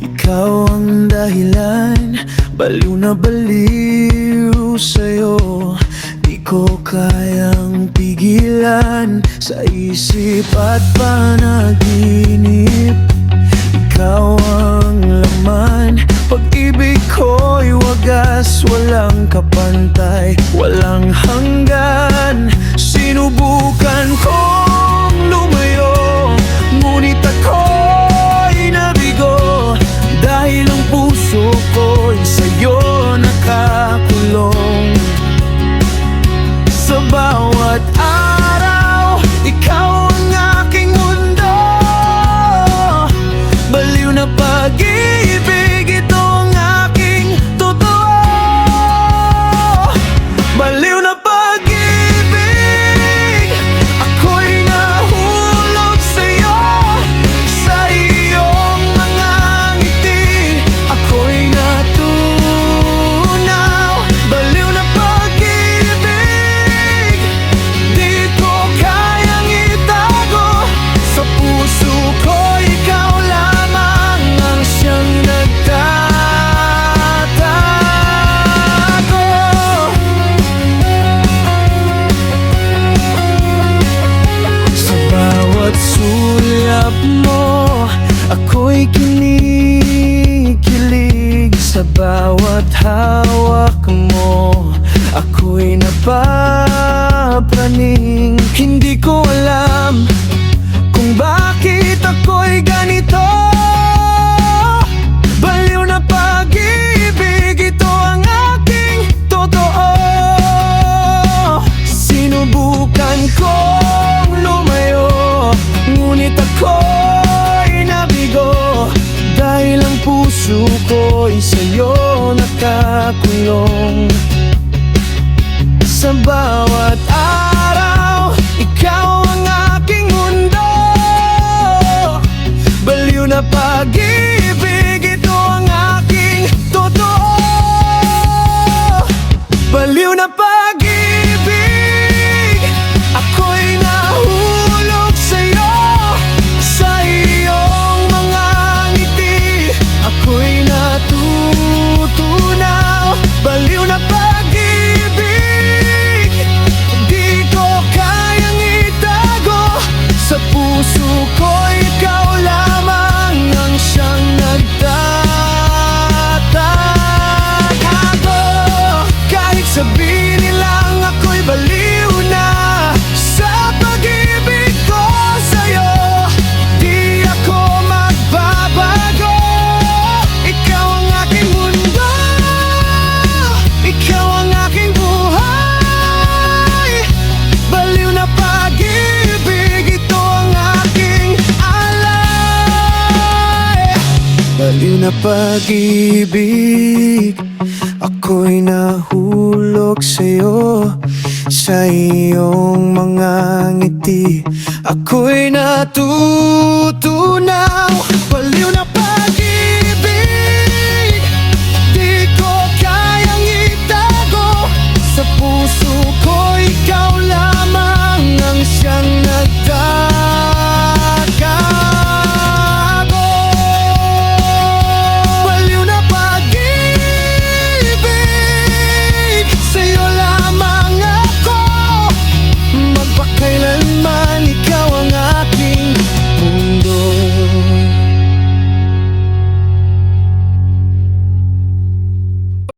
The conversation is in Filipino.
Ikaw ang dahilan, baliw na baliw sa'yo. Di ko kayang pigilan sa isip at panaginip. Ikaw ang laman, pag-ibig ko'y wagas, walang kapantay, walang hanggan. Sinubukan kong lumayo, ngunit ako'y nabigo, dahil ang puso ko'y sa'yo nakakulong. Sa bawat araw, ikaw ang aking mundo. Baliw na pag-ibig, ito ang aking totoo. Baliw na pag-ibig, ako'y nahulog sa'yo. Sa iyong mga ngiti, ako'y natunaw. Baliw na pag-ibig, di ko kayang itago. Sa puso ko, ikaw lamang ang siyang nagtatago. Sa bawat sulyap mo, ako'y kinikilig. Sa bawat hawak mo, ako'y napapraning. Hindi ko alam kung bakit ako'y ganito. Baliw na pag-ibig, ito ang aking totoo. Sinubukan kong lumayo, ngunit ako'y nabigo, dahil ang puso ko'y sa'yo nakakulong. Sa bawat araw, ikaw ang aking mundo. Baliw na pag-ibig, ito ang aking totoo. Baliw na pag-ibig, ako'y nahulog sa'yo. Sa iyong mga ngiti, ako'y natutunaw. Baliw na pag-ibig, di ko kayang itago. Sa puso ko, ikaw lamang ang siyang nagtatago. Kahit sabihin nilang ako'y baliw na sa pag-ibig ko sa'yo, di ako magbabago. Ikaw ang aking mundo, ikaw ang aking buhay. Baliw na pag-ibig, ito ang aking alay. Baliw na pag-ibig, ako'y nahulog sa'yo. Sa iyong mga ngiti, ako'y natutunaw. Baliw na